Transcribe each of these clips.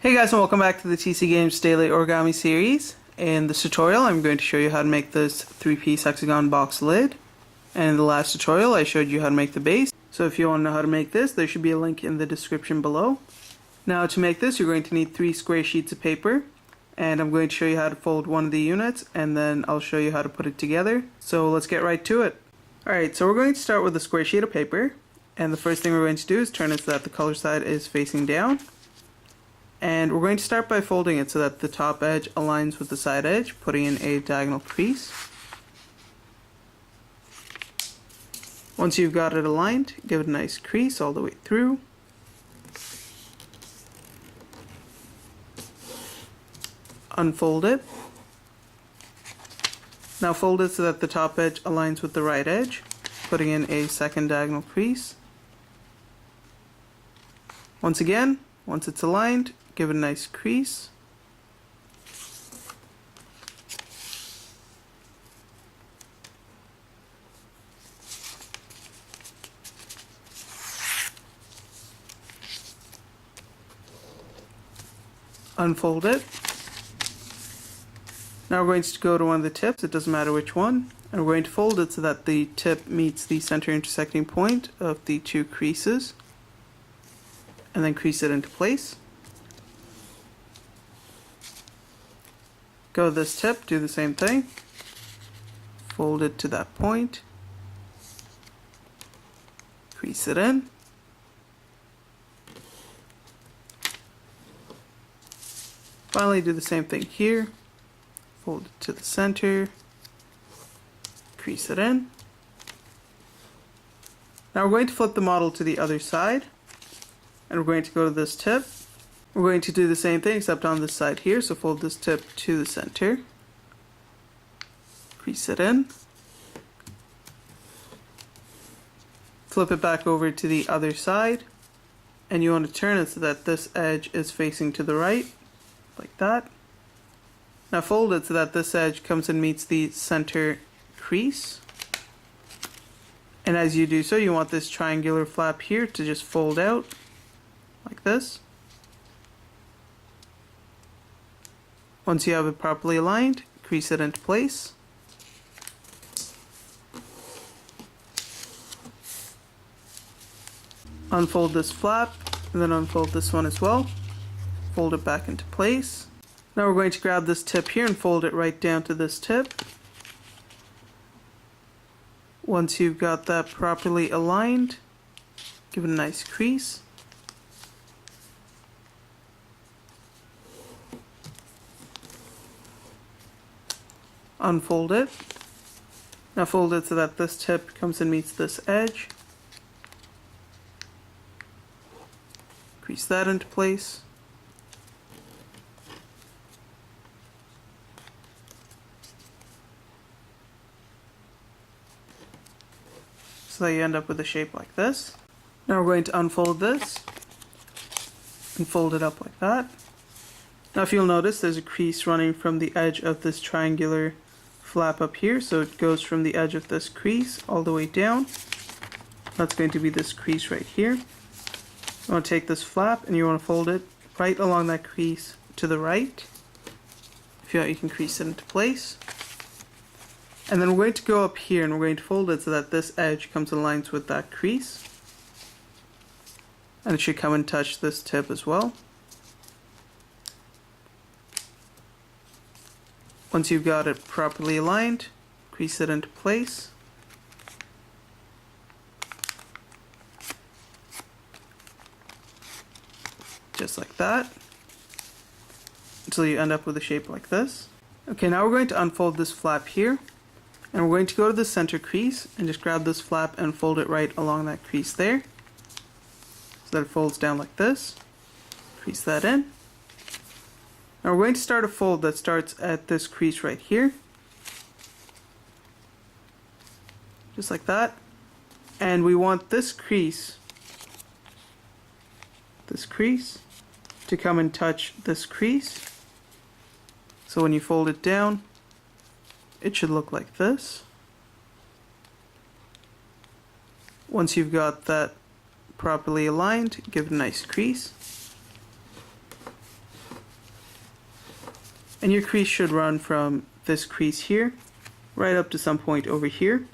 Hey guys, and welcome back to the TC Games Daily Origami series. In this tutorial I'm going to show you how to make this 3-piece hexagon box lid. And in the last tutorial I showed you how to make the base. So if you want to know how to make this, there should be a link in the description below. Now to make this you're going to need 3 square sheets of paper. And I'm going to show you how to fold one of the units, and then I'll show you how to put it together. So let's get right to it. Alright, so we're going to start with a square sheet of paper. And the first thing we're going to do is turn it so that the color side is facing down. And we're going to start by folding it so that the top edge aligns with the side edge, putting in a diagonal crease. Once you've got it aligned, give it a nice crease all the way through. Unfold it. Now fold it so that the top edge aligns with the right edge, putting in a second diagonal crease. Once again, once it's aligned, give it a nice crease. Unfold it. Now we're going to go to one of the tips, it doesn't matter which one, and we're going to fold it so that the tip meets the center intersecting point of the 2 creases, and then crease it into place. Go to this tip, do the same thing, fold it to that point, crease it in, finally do the same thing here, fold it to the center, crease it in. Now we're going to flip the model to the other side, and we're going to go to this tip. We're going to do the same thing except on this side here, so fold this tip to the center, crease it in, flip it back over to the other side, and you want to turn it so that this edge is facing to the right, like that. Now fold it so that this edge comes and meets the center crease, and as you do so you want this triangular flap here to just fold out, like this. Once you have it properly aligned, crease it into place. Unfold this flap, and then unfold this one as well. Fold it back into place. Now we're going to grab this tip here and fold it right down to this tip. Once you've got that properly aligned, give it a nice crease. Unfold it. Now fold it so that this tip comes and meets this edge. Crease that into place. So that you end up with a shape like this. Now we're going to unfold this and fold it up like that. Now if you'll notice, there's a crease running from the edge of this triangular flap up here, so it goes from the edge of this crease all the way down. That's going to be this crease right here. You want to take this flap and you want to fold it right along that crease to the right. If you want, you can crease it into place. And then we're going to go up here and we're going to fold it so that this edge comes and aligns with that crease. And it should come and touch this tip as well. Once you've got it properly aligned, crease it into place. Just like that. Until you end up with a shape like this. Okay, now we're going to unfold this flap here. And we're going to go to the center crease and just grab this flap and fold it right along that crease there. So that it folds down like this. Crease that in. Now we're going to start a fold that starts at this crease right here. Just like that. And we want this crease to come and touch this crease. So when you fold it down, it should look like this. Once you've got that properly aligned, give it a nice crease. And your crease should run from this crease here right up to some point over here.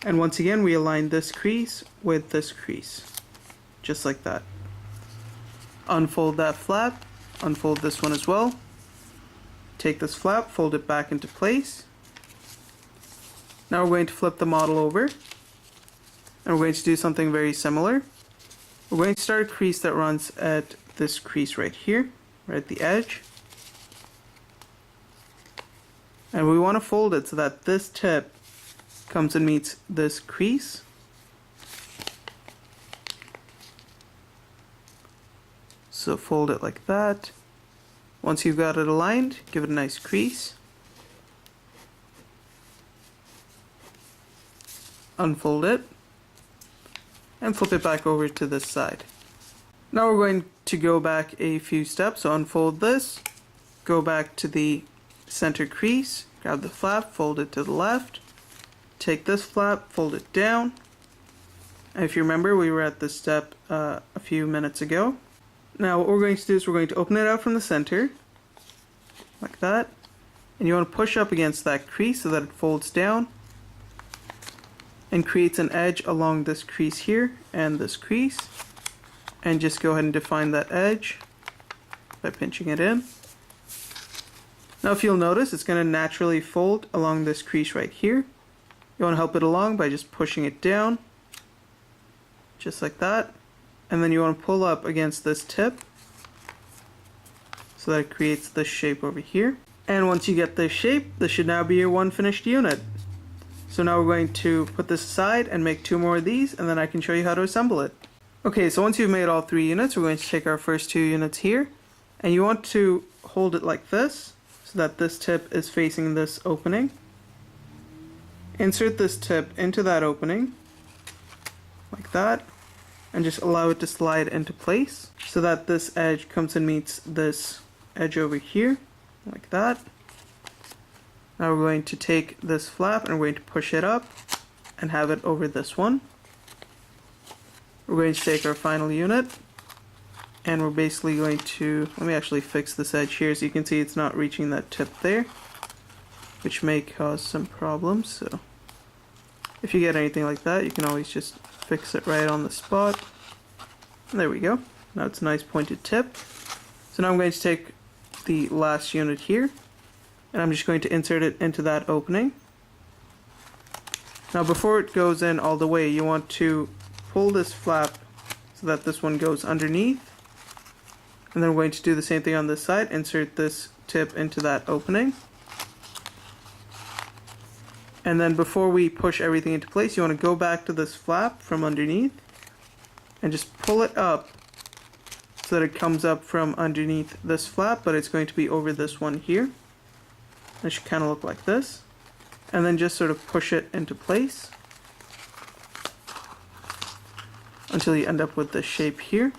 And once again, we align this crease with this crease, just like that. Unfold that flap, unfold this one as well. Take this flap, fold it back into place. Now we're going to flip the model over, and we're going to do something very similar. We're going to start a crease that runs at this crease right here, right at the edge. And we want to fold it so that this tip comes and meets this crease. So fold it like that. Once you've got it aligned, give it a nice crease. Unfold it and flip it back over to this side. Now we're going to go back a few steps. So unfold this, go back to the center crease, grab the flap, fold it to the left, take this flap, fold it down. And if you remember, we were at this step a few minutes ago. Now what we're going to do is we're going to open it out from the center, like that. And you want to push up against that crease so that it folds down and creates an edge along this crease here and this crease. And just go ahead and define that edge by pinching it in. Now if you'll notice, it's going to naturally fold along this crease right here. You want to help it along by just pushing it down, just like that. And then you want to pull up against this tip so that it creates this shape over here. And once you get this shape, this should now be your one finished unit. So now we're going to put this aside and make 2 more of these, and then I can show you how to assemble it. Okay, so once you've made all 3 units, we're going to take our first 2 units here, and you want to hold it like this so that this tip is facing this opening. Insert this tip into that opening like that, and just allow it to slide into place so that this edge comes and meets this edge over here like that. Now we're going to take this flap and we're going to push it up and have it over this one. We're going to take our final unit and we're basically going to, let me actually fix this edge here so you can see it's not reaching that tip there, which may cause some problems. So if you get anything like that, you can always just fix it right on the spot. And there we go. Now it's a nice pointed tip. So now I'm going to take the last unit here, and I'm just going to insert it into that opening. Now before it goes in all the way, you want to pull this flap so that this one goes underneath. And then we're going to do the same thing on this side, insert this tip into that opening. And then before we push everything into place, you want to go back to this flap from underneath and just pull it up so that it comes up from underneath this flap, but it's going to be over this one here. It should kind of look like this. And then just sort of push it into place until you end up with this shape here.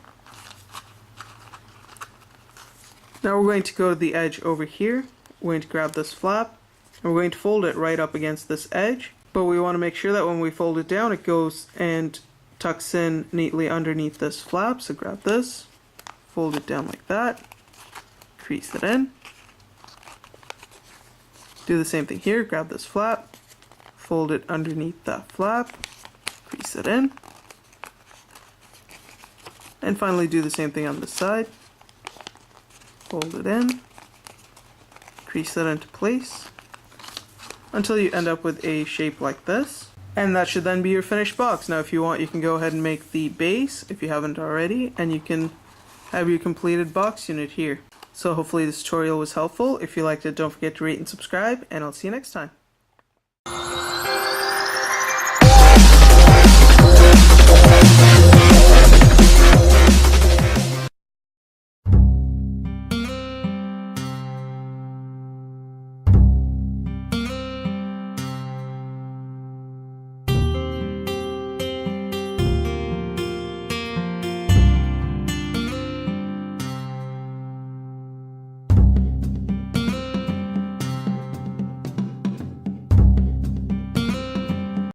Now we're going to go to the edge over here. We're going to grab this flap and we're going to fold it right up against this edge. But we want to make sure that when we fold it down, it goes and tucks in neatly underneath this flap. So grab this, fold it down like that, crease it in. Do the same thing here, grab this flap, fold it underneath that flap, crease it in. And finally do the same thing on this side. Fold it in, crease that into place until you end up with a shape like this. And that should then be your finished box. Now if you want, you can go ahead and make the base if you haven't already, and you can have your completed box unit here. So hopefully this tutorial was helpful. If you liked it, don't forget to rate and subscribe, and I'll see you next time.